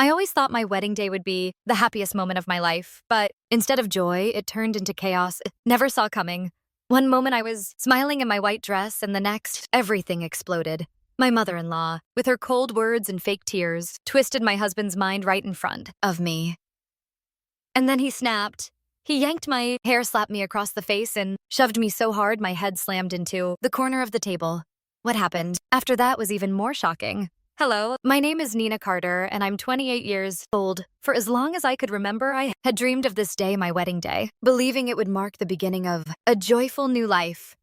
I always thought my wedding day would be the happiest moment of my life, but instead of joy, it turned into chaos. Never saw coming. One moment I was smiling in my white dress, and the next, everything exploded. My mother-in-law, with her cold words and fake tears, twisted my husband's mind right in front of me. And then he snapped. He yanked my hair, slapped me across the face, and shoved me so hard my head slammed into the corner of the table. What happened after that was even more shocking. Hello, my name is Nina Carter, and I'm 28 years old. For as long as I could remember, I had dreamed of this day, my wedding day, believing it would mark the beginning of a joyful new life.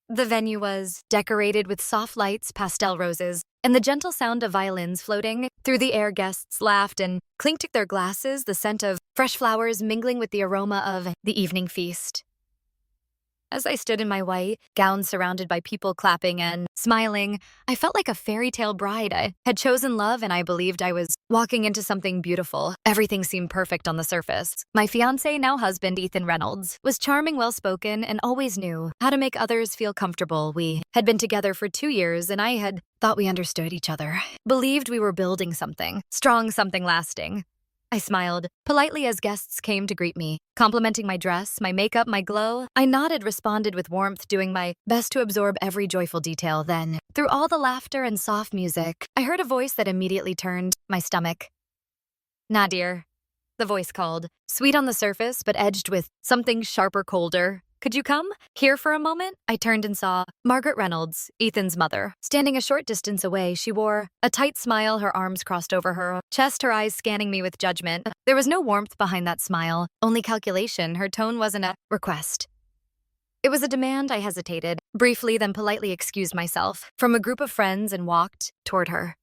The venue was decorated with soft lights, pastel roses, and the gentle sound of violins floating through the air. Guests laughed and clinked their glasses, the scent of fresh flowers mingling with the aroma of the evening feast. As I stood in my white gown surrounded by people clapping and smiling, I felt like a fairy tale bride. I had chosen love, and I believed I was walking into something beautiful. Everything seemed perfect on the surface. My fiancé, now husband, Ethan Reynolds, was charming, well-spoken, and always knew how to make others feel comfortable. We had been together for 2 years, and I had thought we understood each other, believed we were building something strong, something lasting. I smiled politely as guests came to greet me, complimenting my dress, my makeup, my glow. I nodded, responded with warmth, doing my best to absorb every joyful detail. Then, through all the laughter and soft music, I heard a voice that immediately turned my stomach. "Nadir," the voice called, sweet on the surface but edged with something sharper, colder. "Could you come here for a moment?" I turned and saw Margaret Reynolds, Ethan's mother. Standing a short distance away, she wore a tight smile, her arms crossed over her chest, her eyes scanning me with judgment. There was no warmth behind that smile, only calculation. Her tone wasn't a request. It was a demand. I hesitated briefly, then politely excused myself from a group of friends and walked toward her.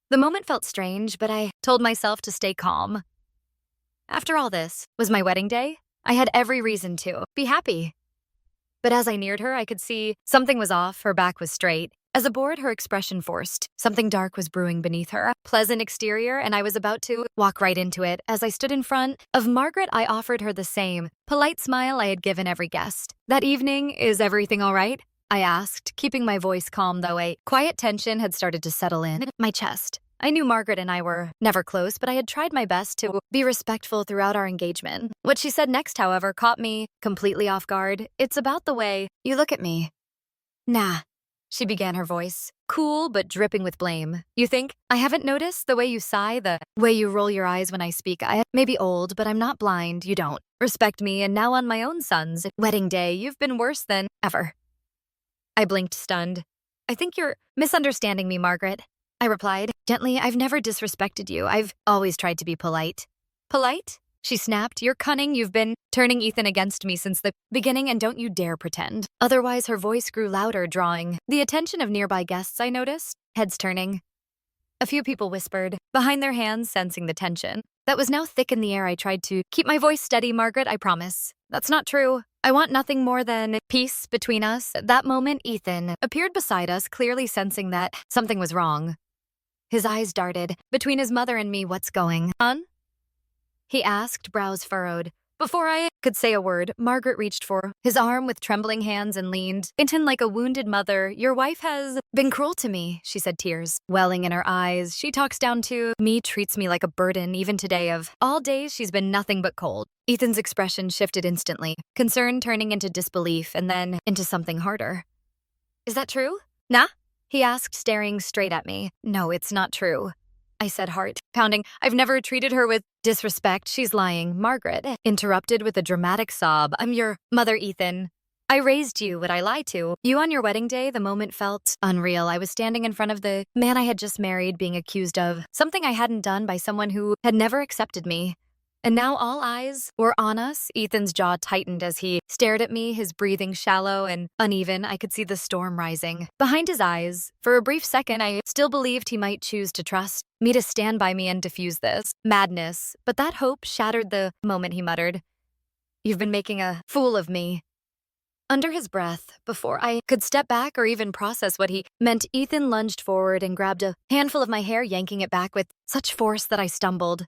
The moment felt strange, but I told myself to stay calm. After all, this was my wedding day. I had every reason to be happy. But as I neared her, I could see something was off. Her back was straight. As a board, her expression forced. Something dark was brewing beneath her pleasant exterior, and I was about to walk right into it. As I stood in front of Margaret, I offered her the same polite smile I had given every guest. "That evening, is everything all right?" I asked, keeping my voice calm, though a quiet tension had started to settle in my chest. I knew Margaret and I were never close, but I had tried my best to be respectful throughout our engagement. What she said next, however, caught me completely off guard. "It's about the way you look at me." "Nah," she began, her voice cool but dripping with blame. "You think I haven't noticed the way you sigh, the way you roll your eyes when I speak? I may be old, but I'm not blind. You don't respect me, and now on my own son's wedding day, you've been worse than ever." I blinked, stunned. "I think you're misunderstanding me, Margaret," I replied gently. "I've never disrespected you. I've always tried to be polite." "Polite?" she snapped. "You're cunning. You've been turning Ethan against me since the beginning, and don't you dare pretend otherwise." Her voice grew louder, drawing the attention of nearby guests. I noticed heads turning. A few people whispered behind their hands, sensing the tension that was now thick in the air. I tried to keep my voice steady. "Margaret, I promise. That's not true. I want nothing more than peace between us." At that moment, Ethan appeared beside us, clearly sensing that something was wrong. His eyes darted between his mother and me. "What's going on?" he asked, brows furrowed. Before I could say a word, Margaret reached for his arm with trembling hands and leaned into him like a wounded mother. "Your wife has been cruel to me," she said, tears welling in her eyes. "She talks down to me, treats me like a burden. Even today, of all days, she's been nothing but cold." Ethan's expression shifted instantly, concern turning into disbelief and then into something harder. "Is that true? Nah?" he asked, staring straight at me. "No, it's not true," I said, heart pounding. "I've never treated her with disrespect. She's lying." Margaret interrupted with a dramatic sob. "I'm your mother, Ethan. I raised you. Would I lie to you on your wedding day?" The moment felt unreal. I was standing in front of the man I had just married, being accused of something I hadn't done by someone who had never accepted me. And now all eyes were on us. Ethan's jaw tightened as he stared at me, his breathing shallow and uneven. I could see the storm rising behind his eyes. For a brief second, I still believed he might choose to trust me to stand by me and defuse this madness. But that hope shattered the moment he muttered, "You've been making a fool of me." Under his breath, before I could step back or even process what he meant, Ethan lunged forward and grabbed a handful of my hair, yanking it back with such force that I stumbled.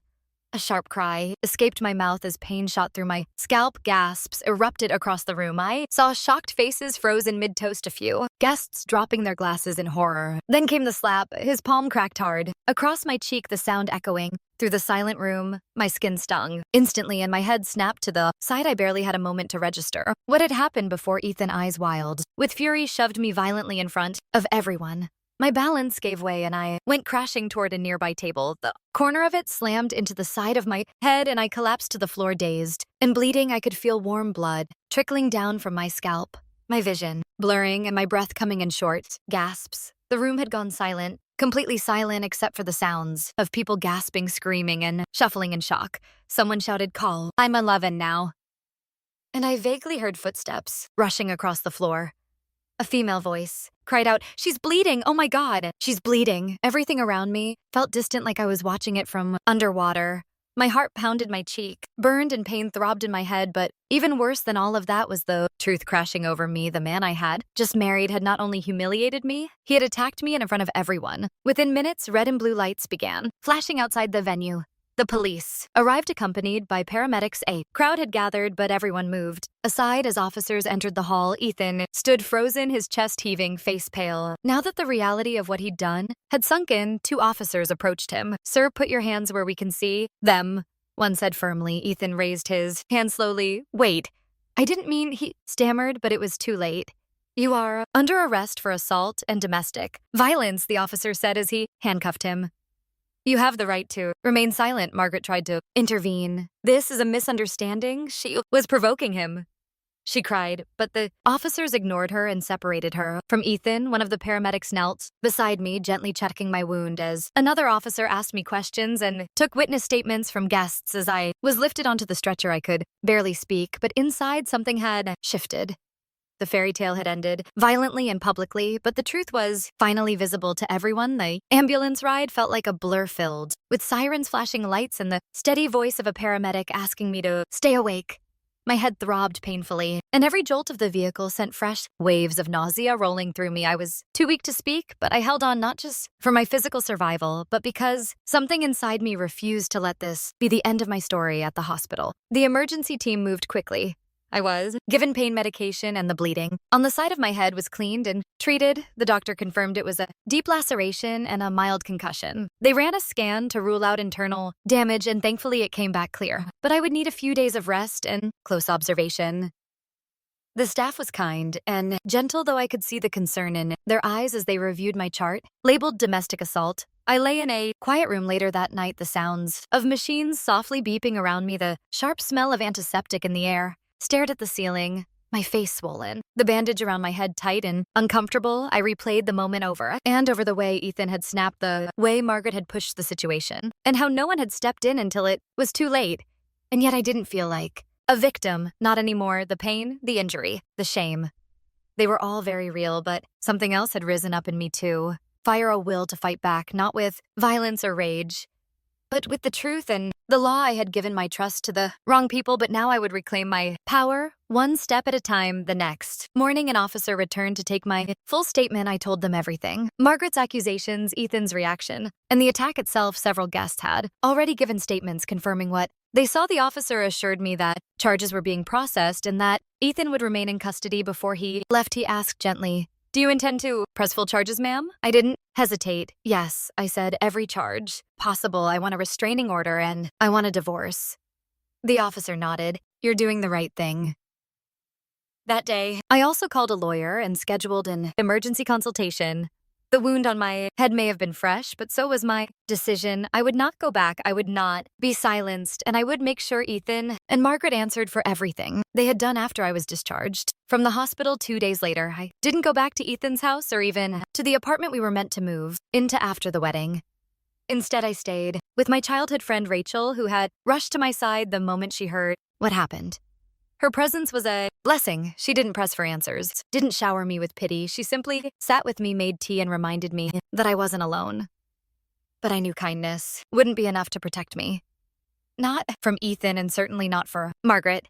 A sharp cry escaped my mouth as pain shot through my scalp. Gasps erupted across the room. I saw shocked faces frozen mid-toast, a few guests dropping their glasses in horror. Then came the slap. His palm cracked hard. Across my cheek, the sound echoing. Through the silent room, my skin stung instantly and my head snapped to the side. I barely had a moment to register what had happened before Ethan, eyes wild with fury, shoved me violently in front of everyone. My balance gave way and I went crashing toward a nearby table. The corner of it slammed into the side of my head and I collapsed to the floor, dazed and bleeding. I could feel warm blood trickling down from my scalp, my vision blurring and my breath coming in short gasps. The room had gone silent, completely silent except for the sounds of people gasping, screaming, and shuffling in shock. Someone shouted, "Call, I'm 11 now." And I vaguely heard footsteps rushing across the floor. A female voice cried out, "She's bleeding! Oh my God, she's bleeding!" Everything around me felt distant, like I was watching it from underwater. My heart pounded my cheek, burned, and pain throbbed in my head, but even worse than all of that was the truth crashing over me. The man I had just married had not only humiliated me, he had attacked me in front of everyone. Within minutes, red and blue lights began flashing outside the venue. The police arrived accompanied by paramedics. A crowd had gathered, but everyone moved aside as officers entered the hall. Ethan stood frozen, his chest heaving, face pale. Now that the reality of what he'd done had sunk in, 2 officers approached him. "Sir, put your hands where we can see them," one said firmly. Ethan raised his hand slowly. "Wait, I didn't mean," he stammered, but it was too late. "You are under arrest for assault and domestic violence," the officer said as he handcuffed him. "You have the right to remain silent," Margaret tried to intervene. "This is a misunderstanding. She was provoking him," she cried, but the officers ignored her and separated her from Ethan. One of the paramedics knelt beside me, gently checking my wound as another officer asked me questions and took witness statements from guests. As I was lifted onto the stretcher, I could barely speak, but inside something had shifted. The fairy tale had ended violently and publicly, but the truth was finally visible to everyone. The ambulance ride felt like a blur filled with sirens, flashing lights, and the steady voice of a paramedic asking me to stay awake. My head throbbed painfully, and every jolt of the vehicle sent fresh waves of nausea rolling through me. I was too weak to speak, but I held on, not just for my physical survival, but because something inside me refused to let this be the end of my story. At the hospital, the emergency team moved quickly. I was given pain medication, and the bleeding on the side of my head was cleaned and treated. The doctor confirmed it was a deep laceration and a mild concussion. They ran a scan to rule out internal damage, and thankfully it came back clear. But I would need a few days of rest and close observation. The staff was kind and gentle, though I could see the concern in their eyes as they reviewed my chart, labeled domestic assault. I lay in a quiet room later that night, the sounds of machines softly beeping around me, the sharp smell of antiseptic in the air. Stared at the ceiling, my face swollen, the bandage around my head tight and uncomfortable. I replayed the moment over and over, the way Ethan had snapped, the way Margaret had pushed the situation, and how no one had stepped in until it was too late. And yet I didn't feel like a victim, not anymore. The pain, the injury, the shame. They were all very real, but something else had risen up in me too. Fire, a will to fight back, not with violence or rage, but with the truth and the law. I had given my trust to the wrong people, but now I would reclaim my power, one step at a time. The next morning, an officer returned to take my full statement. I told them everything. Margaret's accusations, Ethan's reaction, and the attack itself. Several guests had already given statements confirming what they saw. The officer assured me that charges were being processed and that Ethan would remain in custody. Before he left, he asked gently, "Do you intend to press full charges, ma'am?" I didn't hesitate. "Yes," I said, "every charge possible. I want a restraining order and I want a divorce." The officer nodded. "You're doing the right thing." That day, I also called a lawyer and scheduled an emergency consultation. The wound on my head may have been fresh, but so was my decision. I would not go back. I would not be silenced, and I would make sure Ethan and Margaret answered for everything they had done after I was discharged from the hospital 2 days later. I didn't go back to Ethan's house or even to the apartment we were meant to move into after the wedding. Instead, I stayed with my childhood friend Rachel, who had rushed to my side the moment she heard what happened. Her presence was a blessing. She didn't press for answers, didn't shower me with pity. She simply sat with me, made tea, and reminded me that I wasn't alone. But I knew kindness wouldn't be enough to protect me. Not from Ethan, and certainly not for Margaret.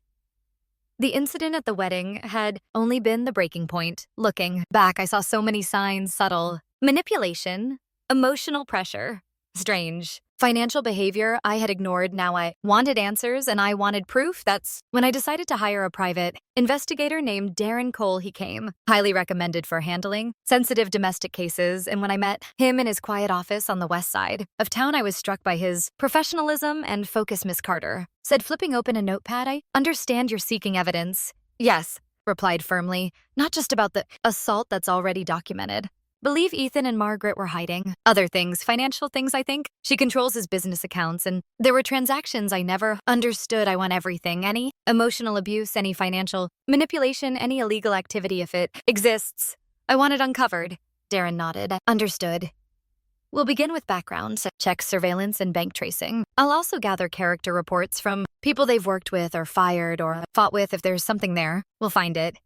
The incident at the wedding had only been the breaking point. Looking back, I saw so many signs: subtle manipulation, emotional pressure, Strange. Financial behavior I had ignored, now I wanted answers and I wanted proof. That's when I decided to hire a private investigator named Darren Cole. He came, highly recommended for handling sensitive domestic cases, and when I met him in his quiet office on the west side of town, I was struck by his professionalism and focus. Miss Carter said, flipping open a notepad, I understand you're seeking evidence. Yes, replied firmly, not just about the assault that's already documented. Believe Ethan and Margaret were hiding other things, financial things, I think. She controls his business accounts, and there were transactions I never understood. I want everything, any emotional abuse, any financial manipulation, any illegal activity if it exists. I want it uncovered. Darren nodded. Understood. We'll begin with background, check surveillance and bank tracing. I'll also gather character reports from people they've worked with or fired or fought with. If there's something there, we'll find it.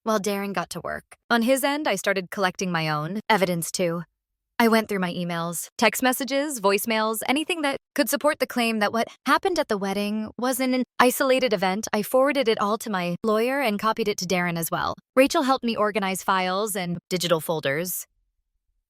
While Darren got to work. On his end, I started collecting my own evidence too. I went through my emails, text messages, voicemails, anything that could support the claim that what happened at the wedding was an isolated event. I forwarded it all to my lawyer and copied it to Darren as well. Rachel helped me organize files and digital folders.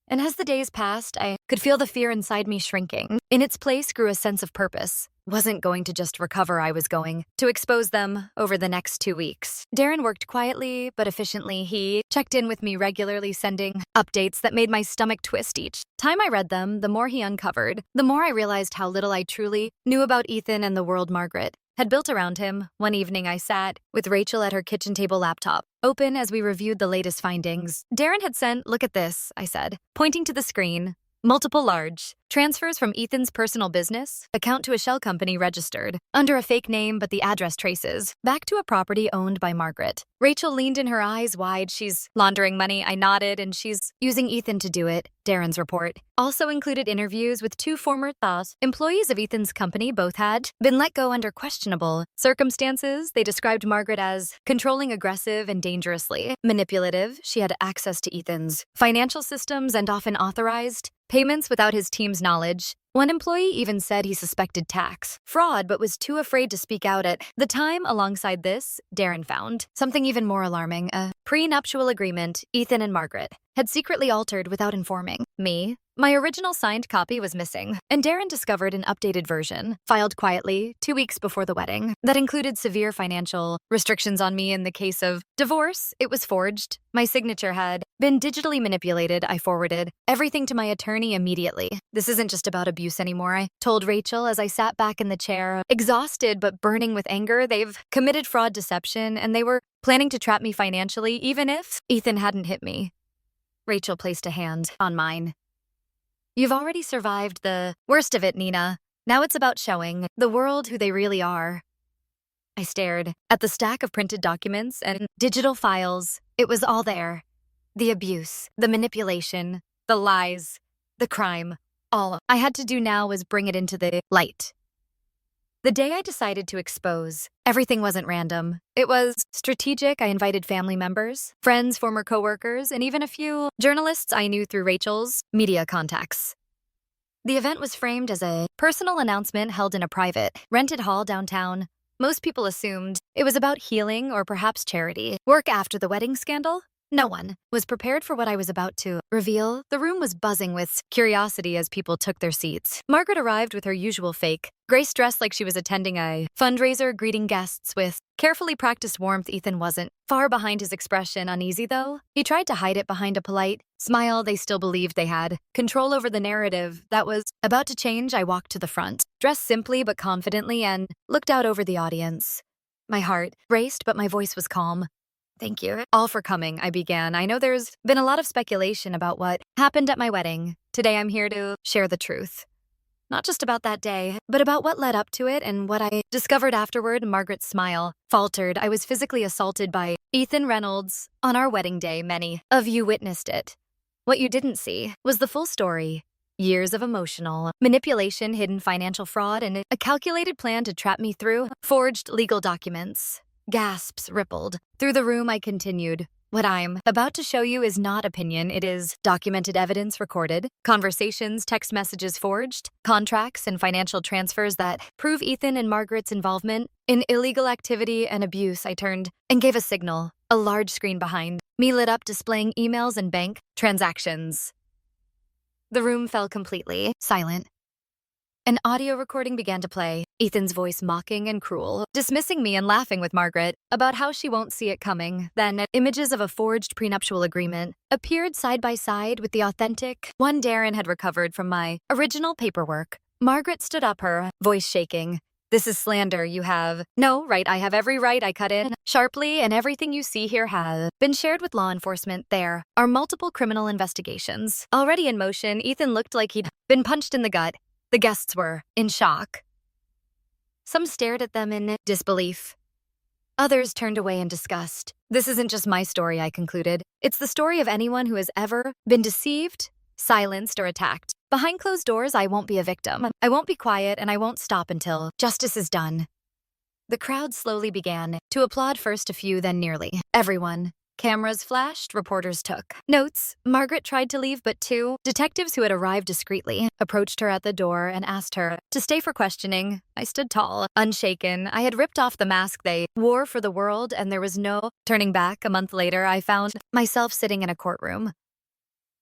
And as the days passed, I could feel the fear inside me shrinking. In its place grew a sense of purpose. Wasn't going to just recover, I was going to expose them over the next 2 weeks. Darren worked quietly but efficiently. He checked in with me regularly, sending updates that made my stomach twist. Each time I read them, the more he uncovered, the more I realized how little I truly knew about Ethan and the world Margaret had built around him. One evening, I sat with Rachel at her kitchen table, laptop open, as we reviewed the latest findings. Darren had sent, look at this, I said, pointing to the screen. Multiple large transfers from Ethan's personal business account to a shell company registered under a fake name, but the address traces back to a property owned by Margaret. Rachel leaned in, her eyes wide. She's laundering money. I nodded, and she's using Ethan to do it. Darren's report also included interviews with 2 former employees of Ethan's company. Both had been let go under questionable circumstances. They described Margaret as controlling, aggressive, and dangerously manipulative. She had access to Ethan's financial systems and often authorized payments without his team's knowledge. One employee even said he suspected tax fraud but was too afraid to speak out at the time. Alongside this, Darren found something even more alarming: a prenuptial agreement Ethan and Margaret had secretly altered without informing me. My original signed copy was missing, and Darren discovered an updated version, filed quietly 2 weeks before the wedding, that included severe financial restrictions on me in the case of divorce. It was forged. My signature had been digitally manipulated. I forwarded everything to my attorney immediately. This isn't just about abuse anymore, I told Rachel as I sat back in the chair, exhausted but burning with anger. They've committed fraud, deception, and they were planning to trap me financially, even if Ethan hadn't hit me. Rachel placed a hand on mine. You've already survived the worst of it, Nina. Now it's about showing the world who they really are. I stared at the stack of printed documents and digital files. It was all there. The abuse, the manipulation, the lies, the crime. All I had to do now was bring it into the light. The day I decided to expose, everything wasn't random. It was strategic. I invited family members, friends, former coworkers, and even a few journalists I knew through Rachel's media contacts. The event was framed as a personal announcement held in a private, rented hall downtown. Most people assumed it was about healing or perhaps charity work after the wedding scandal. No one was prepared for what I was about to reveal. The room was buzzing with curiosity as people took their seats. Margaret arrived with her usual fake grace dress, like she was attending a fundraiser, greeting guests with carefully practiced warmth. Ethan wasn't far behind, his expression uneasy though. He tried to hide it behind a polite smile. They still believed they had control over the narrative that was about to change. I walked to the front, dressed simply but confidently, and looked out over the audience. My heart raced, but my voice was calm. Thank you all for coming, I began. I know there's been a lot of speculation about what happened at my wedding. Today I'm here to share the truth. Not just about that day, but about what led up to it and what I discovered afterward. Margaret's smile faltered. I was physically assaulted by Ethan Reynolds on our wedding day. Many of you witnessed it. What you didn't see was the full story. Years of emotional manipulation, hidden financial fraud, and a calculated plan to trap me through forged legal documents. Gasps rippled through the room. I continued. What I'm about to show you is not opinion. It is documented evidence, recorded conversations, text messages forged, contracts, and financial transfers that prove Ethan and Margaret's involvement in illegal activity and abuse. I turned and gave a signal. A large screen behind me lit up, displaying emails and bank transactions. The room fell completely silent. An audio recording began to play, Ethan's voice mocking and cruel, dismissing me and laughing with Margaret about how she won't see it coming. Then, images of a forged prenuptial agreement appeared side by side with the authentic one Darren had recovered from my original paperwork. Margaret stood up, her voice shaking. "This is slander. You have no right. I have every right," I cut in sharply, "and everything you see here has been shared with law enforcement. There are multiple criminal investigations already in motion." Ethan looked like he'd been punched in the gut. The guests were in shock. Some stared at them in disbelief. Others turned away in disgust. "This isn't just my story," I concluded. "It's the story of anyone who has ever been deceived, silenced, or attacked. Behind closed doors, I won't be a victim. I won't be quiet, and I won't stop until justice is done." The crowd slowly began to applaud, first a few, then nearly everyone. Cameras flashed, reporters took notes. Margaret tried to leave, but two detectives who had arrived discreetly approached her at the door and asked her to stay for questioning. I stood tall, unshaken. I had ripped off the mask they wore for the world, and there was no turning back. A month later, I found myself sitting in a courtroom.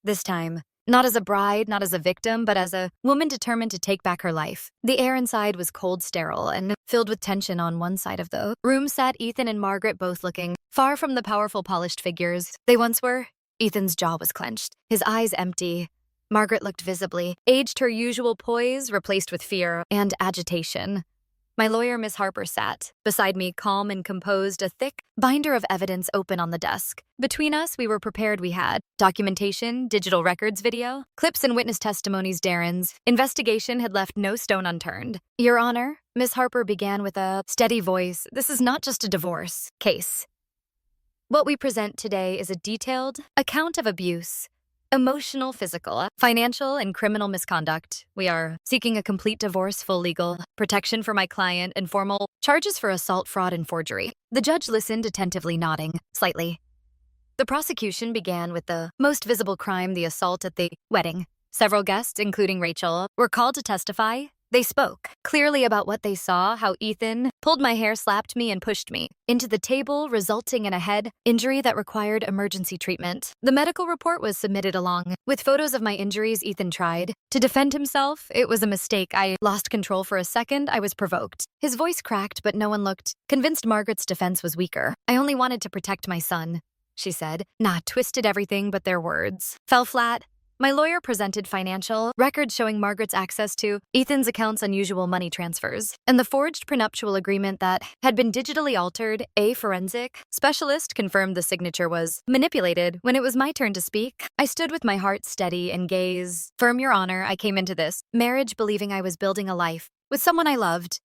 This time, not as a bride, not as a victim, but as a woman determined to take back her life. The air inside was cold, sterile, and filled with tension. On one side of the room sat Ethan and Margaret, both looking far from the powerful, polished figures they once were. Ethan's jaw was clenched, his eyes empty. Margaret looked visibly aged, her usual poise replaced with fear and agitation. My lawyer, Miss Harper, sat beside me, calm and composed, a thick binder of evidence open on the desk. Between us, we were prepared. We had documentation, digital records, video, clips, and witness testimonies. Darren's investigation had left no stone unturned. "Your Honor," Miss Harper began with a steady voice, "this is not just a divorce case. What we present today is a detailed account of abuse. Emotional, physical, financial, and criminal misconduct. We are seeking a complete divorce, full legal protection for my client, and formal charges for assault, fraud, and forgery." The judge listened, attentively, nodding slightly. The prosecution began with the most visible crime, the assault at the wedding. Several guests, including Rachel, were called to testify. They spoke clearly about what they saw, how Ethan pulled my hair, slapped me, and pushed me into the table, resulting in a head injury that required emergency treatment. The medical report was submitted along with photos of my injuries. Ethan tried to defend himself. "It was a mistake. I lost control for a second. I was provoked." His voice cracked, but no one looked convinced. Margaret's defense was weaker. "I only wanted to protect my son," she said. Twisted everything, but their words fell flat. My lawyer presented financial records showing Margaret's access to Ethan's account's unusual money transfers and the forged prenuptial agreement that had been digitally altered. A forensic specialist confirmed the signature was manipulated. When it was my turn to speak, I stood with my heart steady and gaze firm. "Your Honor, I came into this marriage believing I was building a life with someone I loved.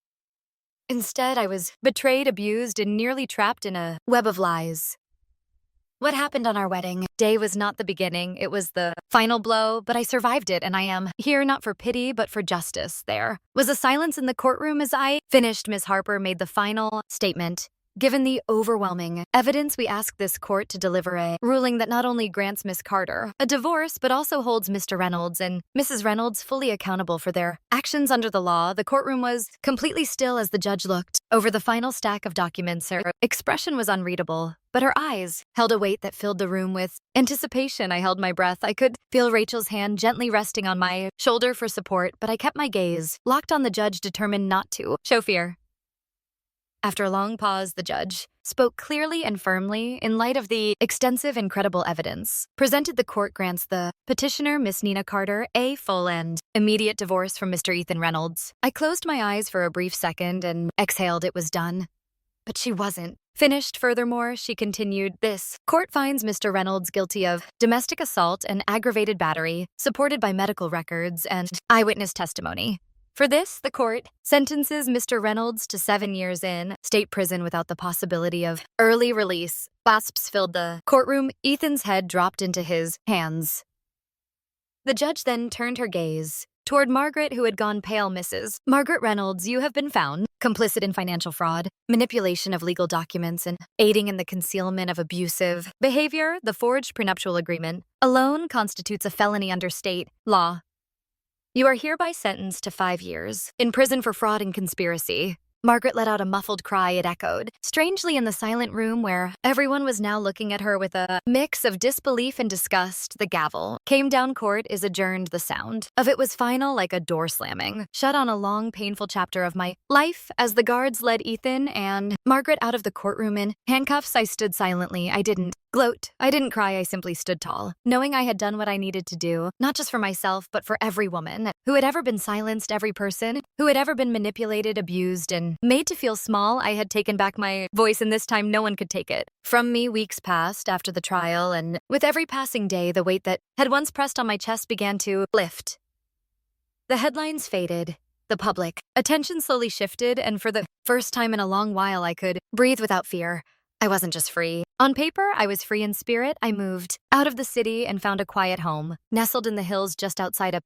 Instead, I was betrayed, abused, and nearly trapped in a web of lies. What happened on our wedding day was not the beginning, it was the final blow, but I survived it, and I am here not for pity, but for justice." There was a silence in the courtroom as I finished. Miss Harper made the final statement. "Given the overwhelming evidence, we ask this court to deliver a ruling that not only grants Miss Carter a divorce, but also holds Mr. Reynolds and Mrs. Reynolds fully accountable for their actions under the law." The courtroom was completely still as the judge looked over the final stack of documents. Her expression was unreadable, but her eyes held a weight that filled the room with anticipation. I held my breath. I could feel Rachel's hand gently resting on my shoulder for support, but I kept my gaze locked on the judge, determined not to show fear. After a long pause, the judge spoke clearly and firmly. "In light of the extensive and credible evidence presented, the court grants the petitioner, Miss Nina Carter, a full and immediate divorce from Mr. Ethan Reynolds." I closed my eyes for a brief second and exhaled. It was done. But she wasn't finished. Furthermore, she continued, "This court finds Mr. Reynolds guilty of domestic assault and aggravated battery, supported by medical records and eyewitness testimony. For this, the court sentences Mr. Reynolds to 7 years in state prison without the possibility of early release." Gasps filled the courtroom. Ethan's head dropped into his hands. The judge then turned her gaze toward Margaret, who had gone pale. "Mrs. Margaret Reynolds, you have been found complicit in financial fraud, manipulation of legal documents, and aiding in the concealment of abusive behavior. The forged prenuptial agreement alone constitutes a felony under state law. You are hereby sentenced to 5 years in prison for fraud and conspiracy." Margaret let out a muffled cry. It echoed, strangely in the silent room where everyone was now looking at her with a mix of disbelief and disgust. The gavel came down. Court is adjourned. The sound of it was final, like a door slamming shut on a long, painful chapter of my life. As the guards led Ethan and Margaret out of the courtroom in handcuffs, I stood silently. I didn't gloat. I didn't cry. I simply stood tall, knowing I had done what I needed to do, not just for myself, but for every woman who had ever been silenced, every person who had ever been manipulated, abused, and made to feel small. I had taken back my voice, and this time no one could take it from me. Weeks passed after the trial, and with every passing day, the weight that had once pressed on my chest began to lift. The headlines faded. The public attention slowly shifted, and for the first time in a long while, I could breathe without fear. I wasn't just free. On paper, I was free in spirit. I moved out of the city and found a quiet home, nestled in the hills just outside a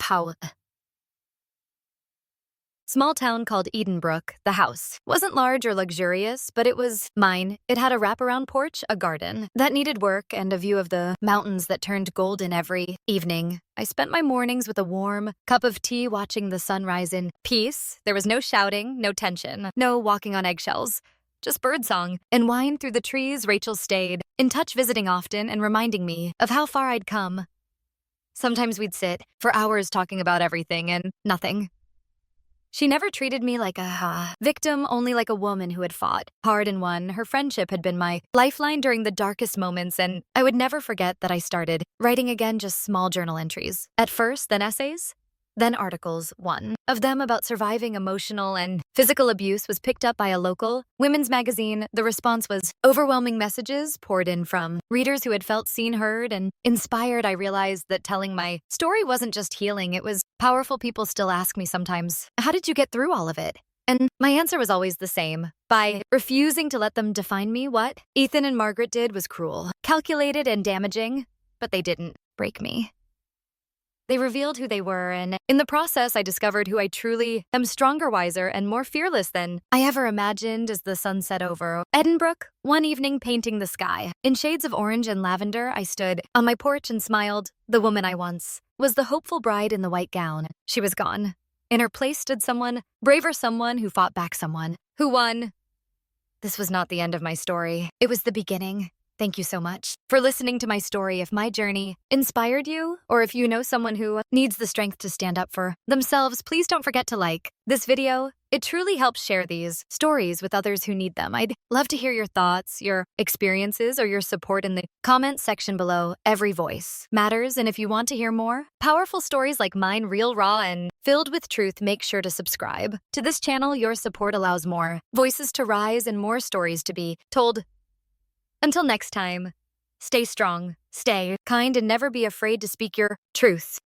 small town called Edenbrook. The house wasn't large or luxurious, but it was mine. It had a wraparound porch, a garden that needed work, and a view of the mountains that turned golden every evening. I spent my mornings with a warm cup of tea, watching the sunrise in peace. There was no shouting, no tension, no walking on eggshells. Just birdsong and wine through the trees. Rachel stayed in touch, visiting often and reminding me of how far I'd come. Sometimes we'd sit for hours talking about everything and nothing. She never treated me like a victim, only like a woman who had fought hard and won. Her friendship had been my lifeline during the darkest moments, and I would never forget that I started writing again, just small journal entries. At first, then essays, then articles. One of them about surviving emotional and physical abuse was picked up by a local women's magazine. The response was overwhelming. Messages poured in from readers who had felt seen, heard, and inspired. I realized that telling my story wasn't just healing, it was powerful. People still ask me sometimes, how did you get through all of it? And my answer was always the same: by refusing to let them define me. What Ethan and Margaret did was cruel, calculated, and damaging, but they didn't break me. They revealed who they were, and in the process, I discovered who I truly am: stronger, wiser, and more fearless than I ever imagined. As the sun set over Edenbrook, one evening painting the sky in shades of orange and lavender, I stood on my porch and smiled. The woman I once was, the hopeful bride in the white gown, she was gone. In her place stood someone braver, someone who fought back, someone who won. This was not the end of my story. It was the beginning. Thank you so much for listening to my story. If my journey inspired you, or if you know someone who needs the strength to stand up for themselves, please don't forget to like this video. It truly helps share these stories with others who need them. I'd love to hear your thoughts, your experiences, or your support in the comments section below. Every voice matters, and if you want to hear more powerful stories like mine, real, raw, and filled with truth, make sure to subscribe to this channel. Your support allows more voices to rise and more stories to be told. Until next time, stay strong, stay kind, and never be afraid to speak your truth.